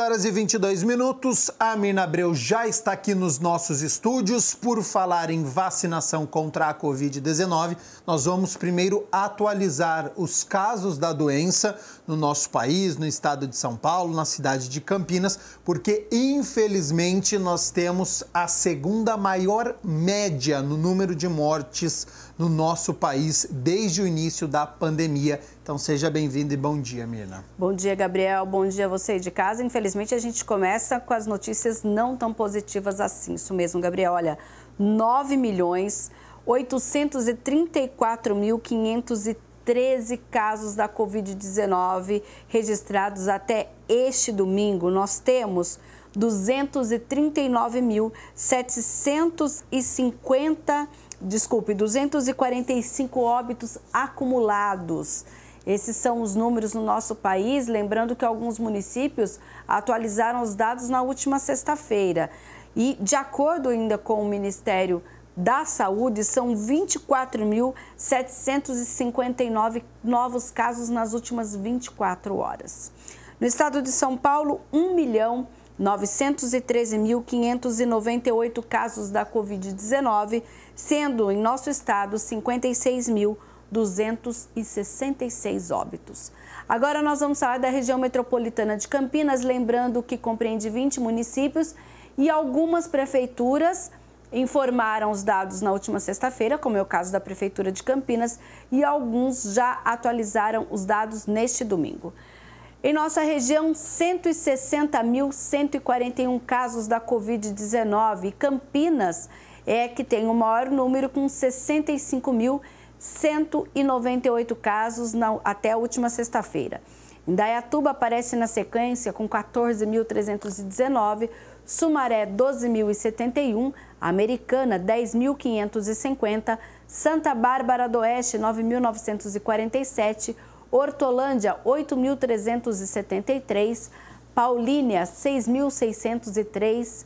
horas e 22 minutos, a Mirna Abreu já está aqui nos nossos estúdios. Por falar em vacinação contra a Covid-19, nós vamos primeiro atualizar os casos da doença no nosso país, no estado de São Paulo, na cidade de Campinas, porque infelizmente nós temos a segunda maior média no número de mortes no nosso país desde o início da pandemia. Então seja bem-vindo e bom dia, Mirna. Bom dia, Gabriel. Bom dia a você de casa. Infelizmente, a gente começa com as notícias não tão positivas assim. Isso mesmo, Gabriel. Olha, 9.834.513 casos da Covid-19 registrados até este domingo. Nós temos 245 óbitos acumulados. Esses são os números no nosso país, lembrando que alguns municípios atualizaram os dados na última sexta-feira. E, de acordo ainda com o Ministério da Saúde, são 24.759 novos casos nas últimas 24 horas. No estado de São Paulo, 1.913.598 casos da Covid-19, sendo em nosso estado 56.266 óbitos. Agora nós vamos falar da região metropolitana de Campinas, lembrando que compreende 20 municípios e algumas prefeituras informaram os dados na última sexta-feira, como é o caso da Prefeitura de Campinas, e alguns já atualizaram os dados neste domingo. Em nossa região, 160.141 casos da Covid-19. Campinas é que tem o maior número, com 65.198 casos até a última sexta-feira. Indaiatuba aparece na sequência com 14.319, Sumaré 12.071, Americana 10.550, Santa Bárbara do Oeste 9.947, Hortolândia 8.373, Paulínia 6.603,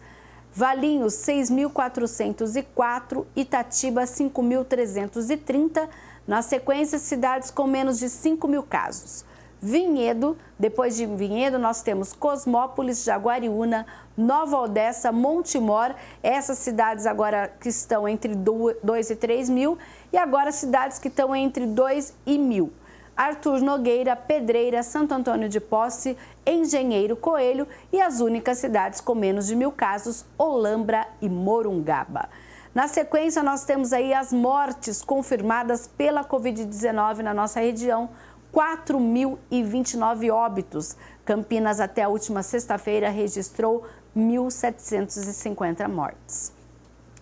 Valinhos 6.404, Itatiba 5.330, na sequência cidades com menos de 5.000 casos. Vinhedo, depois de Vinhedo nós temos Cosmópolis, Jaguariúna, Nova Odessa, Montemor, essas cidades agora que estão entre 2 e 3 mil, e agora cidades que estão entre 2 e 1.000. Arthur Nogueira, Pedreira, Santo Antônio de Posse, Engenheiro Coelho e as únicas cidades com menos de 1.000 casos, Olambra e Morungaba. Na sequência, nós temos aí as mortes confirmadas pela Covid-19 na nossa região, 4.029 óbitos. Campinas, até a última sexta-feira, registrou 1.750 mortes.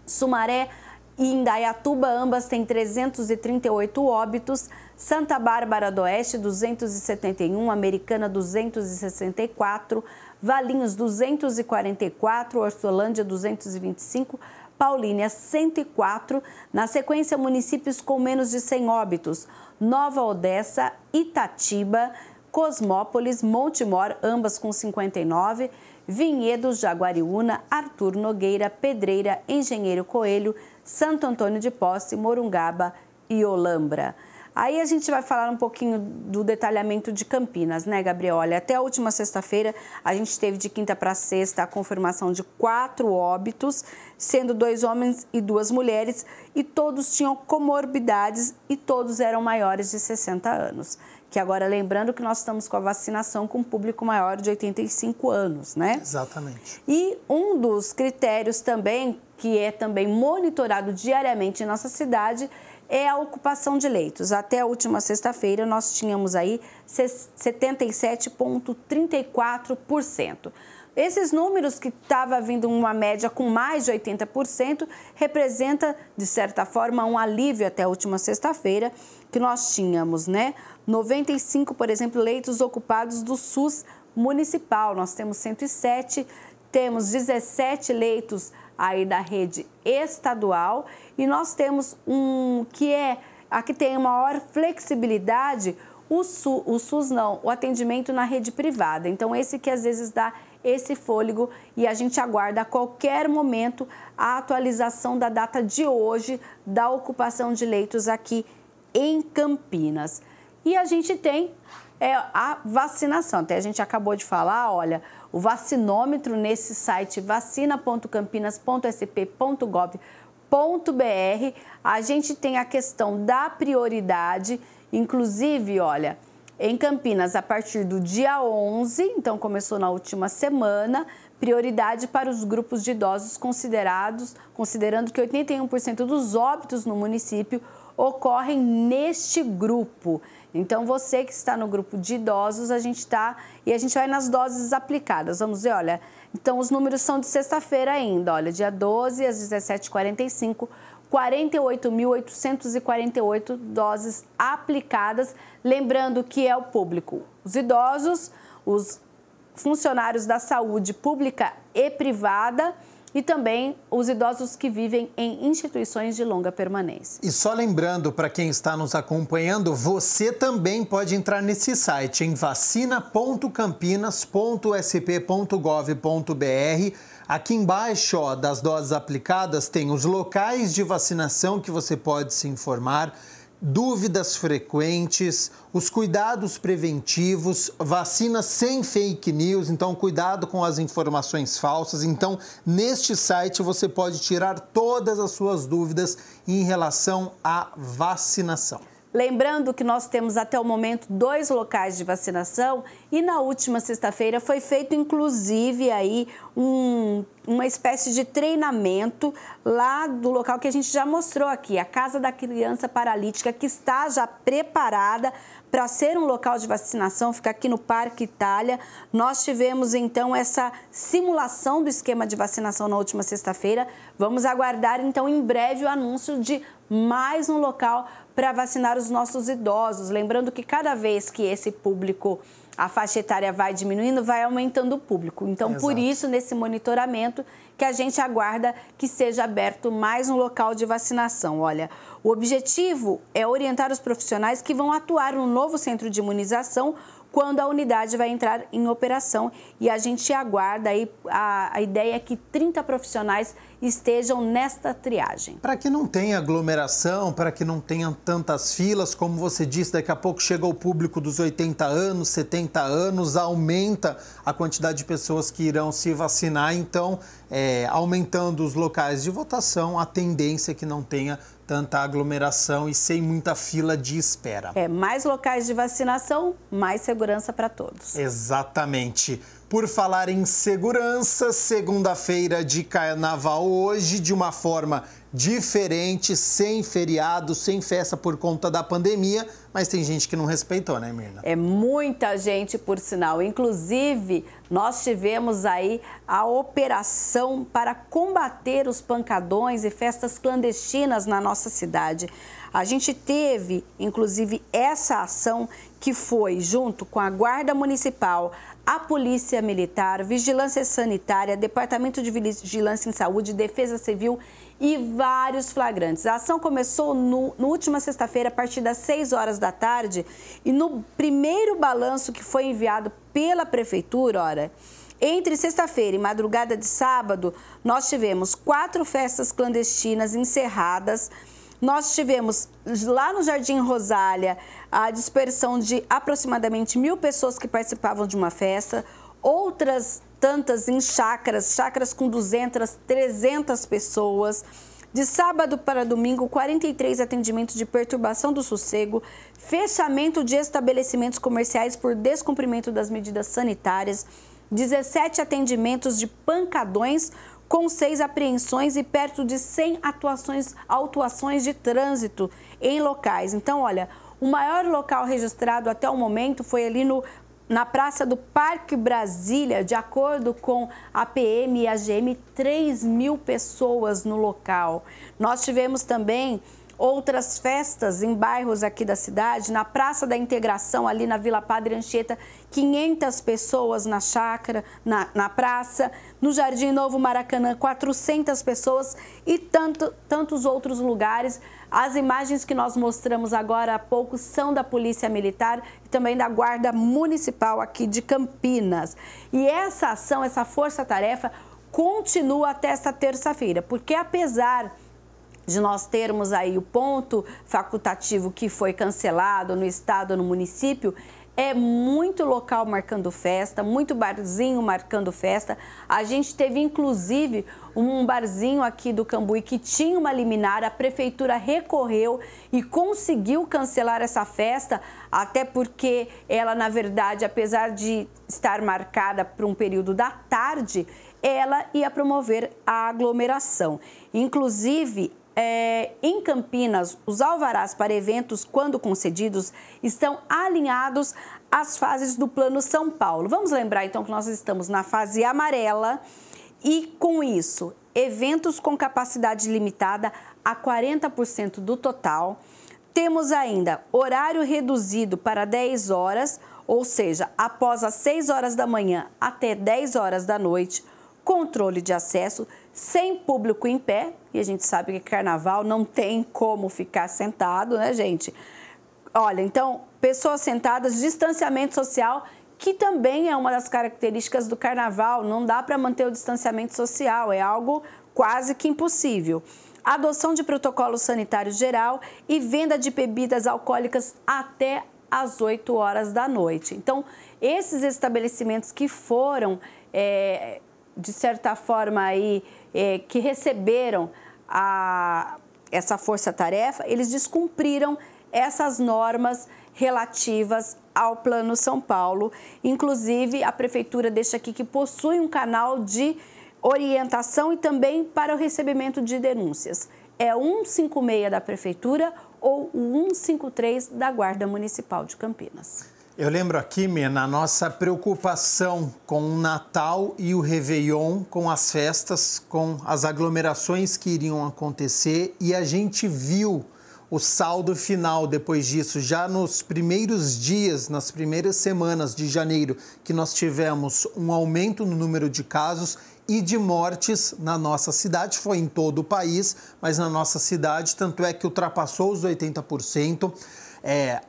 Sumaré e Indaiatuba, ambas têm 338 óbitos. Santa Bárbara do Oeste, 271, Americana, 264, Valinhos, 244, Hortolândia, 225, Paulínia, 104. Na sequência, municípios com menos de 100 óbitos: Nova Odessa, Itatiba, Cosmópolis, Montemor, ambas com 59, Vinhedo, Jaguariúna, Arthur Nogueira, Pedreira, Engenheiro Coelho, Santo Antônio de Posse, Morungaba e Olambra. Aí a gente vai falar um pouquinho do detalhamento de Campinas, né, Gabriel? Olha, até a última sexta-feira, a gente teve de quinta para sexta a confirmação de 4 óbitos, sendo 2 homens e 2 mulheres, e todos tinham comorbidades e todos eram maiores de 60 anos. Que agora, lembrando que nós estamos com a vacinação com público maior de 85 anos, né? Exatamente. E um dos critérios também, que é também monitorado diariamente em nossa cidade, é a ocupação de leitos. Até a última sexta-feira, nós tínhamos aí 77,34%. Esses números, que estava vindo uma média com mais de 80%, representa, de certa forma, um alívio até a última sexta-feira, que nós tínhamos, né? 95, por exemplo, leitos ocupados do SUS municipal. Nós temos 107, temos 17 leitos aí da rede estadual, e nós temos a que tem maior flexibilidade, o SUS não, o atendimento na rede privada. Então, esse que às vezes dá esse fôlego, e a gente aguarda a qualquer momento a atualização da data de hoje da ocupação de leitos aqui em Campinas. E a gente tem é a vacinação. Até a gente acabou de falar, olha, o vacinômetro nesse site vacina.campinas.sp.gov.br, a gente tem a questão da prioridade, inclusive, olha, em Campinas, a partir do dia 11, então começou na última semana, prioridade para os grupos de idosos considerando que 81% dos óbitos no município ocorrem neste grupo. Então, você que está no grupo de idosos, a gente vai nas doses aplicadas. Vamos ver, olha, então os números são de sexta-feira ainda, olha, dia 12 às 17h45, 48.848 doses aplicadas. Lembrando que é o público, os idosos, os funcionários da saúde pública e privada e também os idosos que vivem em instituições de longa permanência. E só lembrando para quem está nos acompanhando, você também pode entrar nesse site em vacina.campinas.sp.gov.br. Aqui embaixo, ó, das doses aplicadas, tem os locais de vacinação que você pode se informar, dúvidas frequentes, os cuidados preventivos, vacinas sem fake news, então cuidado com as informações falsas. Então, neste site você pode tirar todas as suas dúvidas em relação à vacinação. Lembrando que nós temos até o momento 2 locais de vacinação e na última sexta-feira foi feito inclusive aí uma espécie de treinamento lá do local que a gente já mostrou aqui, a Casa da Criança Paralítica, que está já preparada para ser um local de vacinação, fica aqui no Parque Itália. Nós tivemos então essa simulação do esquema de vacinação na última sexta-feira. Vamos aguardar então em breve o anúncio de mais um local para vacinar os nossos idosos. Lembrando que cada vez que esse público, a faixa etária vai diminuindo, vai aumentando o público. Então, exato, por isso, nesse monitoramento, que a gente aguarda que seja aberto mais um local de vacinação. Olha, o objetivo é orientar os profissionais que vão atuar no novo centro de imunização quando a unidade vai entrar em operação, e a gente aguarda aí, a ideia é que 30 profissionais estejam nesta triagem. Para que não tenha aglomeração, para que não tenha tantas filas, como você disse, daqui a pouco chega o público dos 80 anos, 70 anos, aumenta a quantidade de pessoas que irão se vacinar, então, aumentando os locais de votação, a tendência é que não tenha tanta aglomeração e sem muita fila de espera. Mais locais de vacinação, mais segurança para todos. Exatamente. Por falar em segurança, segunda-feira de carnaval hoje, de uma forma diferente, sem feriado, sem festa por conta da pandemia, mas tem gente que não respeitou, né, Mirna? É muita gente, por sinal. Inclusive, nós tivemos aí a operação para combater os pancadões e festas clandestinas na nossa cidade. A gente teve, inclusive, essa ação que foi junto com a Guarda Municipal, a Polícia Militar, Vigilância Sanitária, Departamento de Vigilância em Saúde, Defesa Civil e vários flagrantes. A ação começou no última sexta-feira, a partir das 6 horas da tarde, e no primeiro balanço que foi enviado pela Prefeitura, entre sexta-feira e madrugada de sábado, nós tivemos 4 festas clandestinas encerradas. Nós tivemos lá no Jardim Rosália a dispersão de aproximadamente 1.000 pessoas que participavam de uma festa, outras tantas em chácaras com 200, 300 pessoas. De sábado para domingo, 43 atendimentos de perturbação do sossego, fechamento de estabelecimentos comerciais por descumprimento das medidas sanitárias, 17 atendimentos de pancadões, com 6 apreensões e perto de 100 autuações de trânsito em locais. Então, olha, o maior local registrado até o momento foi ali na Praça do Parque Brasília. De acordo com a PM e a GM, 3.000 pessoas no local. Nós tivemos também outras festas em bairros aqui da cidade, na Praça da Integração, ali na Vila Padre Anchieta, 500 pessoas na chácara, na praça, no Jardim Novo Maracanã, 400 pessoas e tantos outros lugares. As imagens que nós mostramos agora há pouco são da Polícia Militar e também da Guarda Municipal aqui de Campinas. E essa ação, essa força-tarefa, continua até esta terça-feira, porque apesar de nós termos aí o ponto facultativo que foi cancelado no estado, no município, É muito local marcando festa, muito barzinho marcando festa. A gente teve, inclusive, um barzinho aqui do Cambuí que tinha uma liminar, a prefeitura recorreu e conseguiu cancelar essa festa, até porque ela, na verdade, apesar de estar marcada para um período da tarde, ela ia promover a aglomeração. Inclusive, em Campinas, os alvarás para eventos, quando concedidos, estão alinhados às fases do Plano São Paulo. Vamos lembrar, então, que nós estamos na fase amarela e, com isso, eventos com capacidade limitada a 40% do total. Temos ainda horário reduzido para 10 horas, ou seja, após as 6 horas da manhã até 10 horas da noite, controle de acesso, sem público em pé, e a gente sabe que carnaval não tem como ficar sentado, né, gente? Olha, então, pessoas sentadas, distanciamento social, que também é uma das características do carnaval, não dá para manter o distanciamento social, é algo quase que impossível. Adoção de protocolo sanitário geral e venda de bebidas alcoólicas até às 8 horas da noite. Então, esses estabelecimentos que foram, de certa forma, aí, que receberam essa força-tarefa, eles descumpriram essas normas relativas ao Plano São Paulo. Inclusive, a prefeitura deixa aqui que possui um canal de orientação e também para o recebimento de denúncias. É o 156 da prefeitura ou o 153 da Guarda Municipal de Campinas. Eu lembro aqui, na nossa preocupação com o Natal e o Réveillon, com as festas, com as aglomerações que iriam acontecer, e a gente viu o saldo final depois disso, já nos primeiros dias, nas primeiras semanas de janeiro, que nós tivemos um aumento no número de casos e de mortes na nossa cidade. Foi em todo o país, mas na nossa cidade, tanto é que ultrapassou os 80%.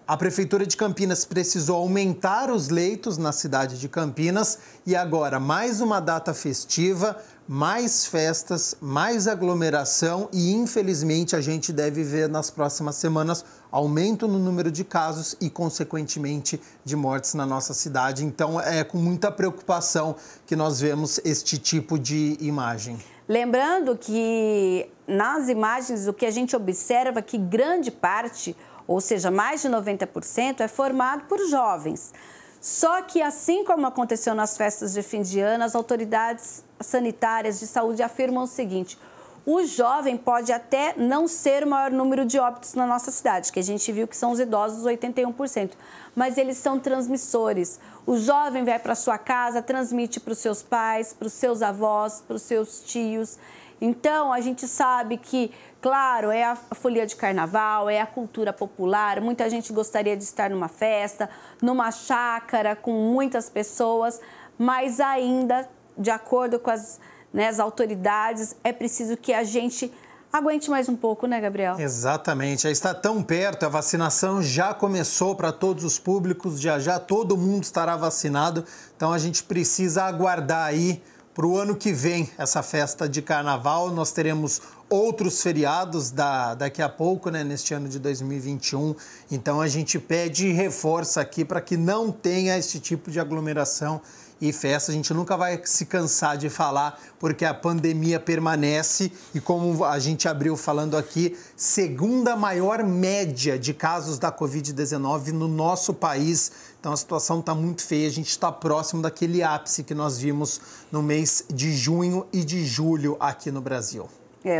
A Prefeitura de Campinas precisou aumentar os leitos na cidade de Campinas e agora mais uma data festiva, mais festas, mais aglomeração e, infelizmente, a gente deve ver nas próximas semanas aumento no número de casos e, consequentemente, de mortes na nossa cidade. Então, é com muita preocupação que nós vemos este tipo de imagem. Lembrando que nas imagens o que a gente observa é que grande parte, ou seja, mais de 90%, é formado por jovens. Só que, assim como aconteceu nas festas de fim de ano, as autoridades sanitárias de saúde afirmam o seguinte: o jovem pode até não ser o maior número de óbitos na nossa cidade, que a gente viu que são os idosos, 81%, mas eles são transmissores. O jovem vai para sua casa, transmite para os seus pais, para os seus avós, para os seus tios. Então, a gente sabe que, claro, é a folia de carnaval, é a cultura popular. Muita gente gostaria de estar numa festa, numa chácara com muitas pessoas, mas ainda, de acordo com as autoridades, é preciso que a gente aguente mais um pouco, né, Gabriel? Exatamente. Já está tão perto, a vacinação já começou para todos os públicos, já todo mundo estará vacinado. Então, a gente precisa aguardar aí para o ano que vem essa festa de carnaval. Nós teremos outros feriados daqui a pouco, né, neste ano de 2021. Então, a gente pede e reforça aqui para que não tenha esse tipo de aglomeração e festa. A gente nunca vai se cansar de falar, porque a pandemia permanece e, como a gente abriu falando aqui, segunda maior média de casos da Covid-19 no nosso país. Então, a situação está muito feia. A gente está próximo daquele ápice que nós vimos no mês de junho e de julho aqui no Brasil.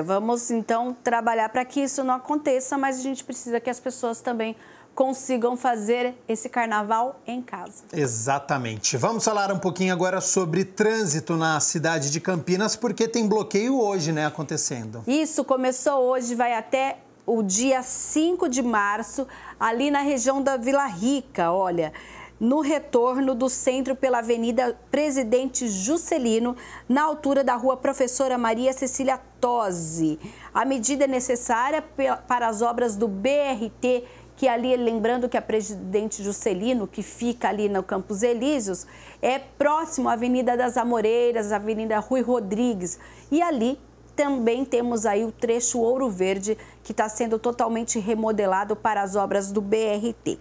Vamos, então, trabalhar para que isso não aconteça, mas a gente precisa que as pessoas também consigam fazer esse carnaval em casa. Exatamente. Vamos falar um pouquinho agora sobre trânsito na cidade de Campinas, porque tem bloqueio hoje, né, acontecendo. Isso, começou hoje, vai até o dia 5 de março, ali na região da Vila Rica, olha, no retorno do centro pela Avenida Presidente Juscelino, na altura da Rua Professora Maria Cecília Tosi. A medida é necessária para as obras do BRT, que ali, lembrando que a Presidente Juscelino, que fica ali no Campos Elíseos, é próximo à Avenida das Amoreiras, Avenida Rui Rodrigues. E ali também temos aí o trecho Ouro Verde, que está sendo totalmente remodelado para as obras do BRT.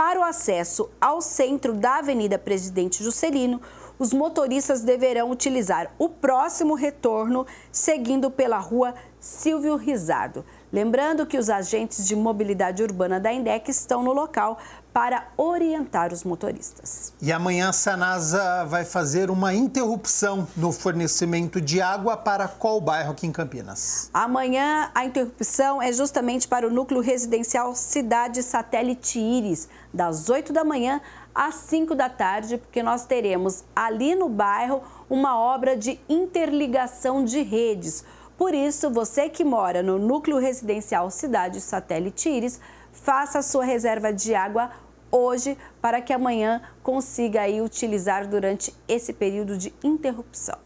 Para o acesso ao centro da Avenida Presidente Juscelino, os motoristas deverão utilizar o próximo retorno seguindo pela rua Silvio Rizardo. Lembrando que os agentes de mobilidade urbana da INDEC estão no local para orientar os motoristas. E amanhã a Sanasa vai fazer uma interrupção no fornecimento de água para qual bairro aqui em Campinas? Amanhã a interrupção é justamente para o núcleo residencial Cidade Satélite Íris, das 8 da manhã às 5 da tarde, porque nós teremos ali no bairro uma obra de interligação de redes. Por isso, você que mora no núcleo residencial Cidade Satélite Íris, faça a sua reserva de água hoje para que amanhã consiga aí utilizar durante esse período de interrupção.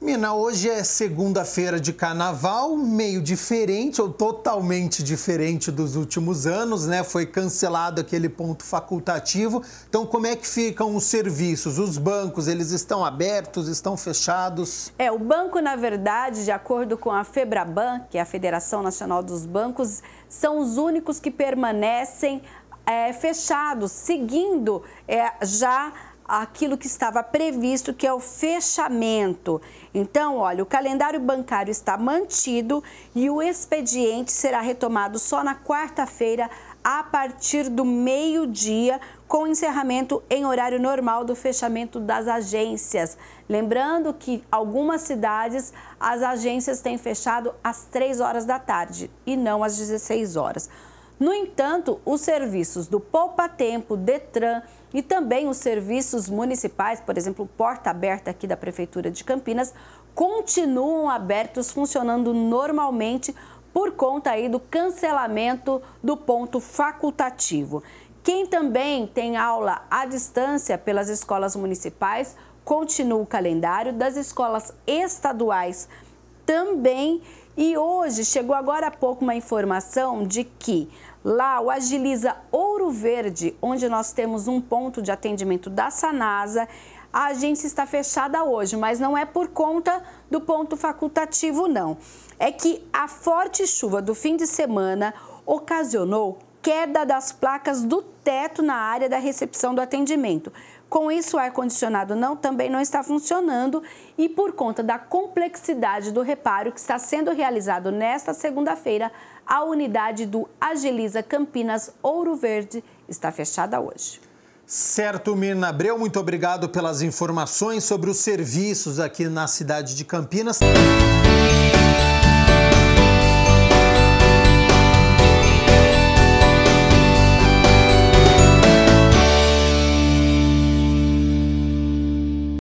Mina, hoje é segunda-feira de carnaval, meio diferente ou totalmente diferente dos últimos anos, né? Foi cancelado aquele ponto facultativo. Então, como é que ficam os serviços? Os bancos, eles estão abertos, estão fechados? O banco, na verdade, de acordo com a FEBRABAN, que é a Federação Nacional dos Bancos, são os únicos que permanecem fechados, seguindo já aquilo que estava previsto, que é o fechamento. Então, olha, o calendário bancário está mantido e o expediente será retomado só na quarta-feira, a partir do meio-dia, com encerramento em horário normal do fechamento das agências. Lembrando que algumas cidades, as agências têm fechado às 3 horas da tarde e não às 16 horas. No entanto, os serviços do Poupa Tempo, Detran e também os serviços municipais, por exemplo, Porta Aberta aqui da Prefeitura de Campinas, continuam abertos, funcionando normalmente por conta aí do cancelamento do ponto facultativo. Quem também tem aula à distância pelas escolas municipais, continua o calendário das escolas estaduais também. E hoje chegou agora há pouco uma informação de que lá o Agiliza Ouro Verde, onde nós temos um ponto de atendimento da Sanasa, a agência está fechada hoje, mas não é por conta do ponto facultativo, não. É que a forte chuva do fim de semana ocasionou queda das placas do teto na área da recepção do atendimento. Com isso, o ar-condicionado também não está funcionando e por conta da complexidade do reparo que está sendo realizado nesta segunda-feira, a unidade do Agiliza Campinas Ouro Verde está fechada hoje. Certo, Mirna Abreu, muito obrigado pelas informações sobre os serviços aqui na cidade de Campinas.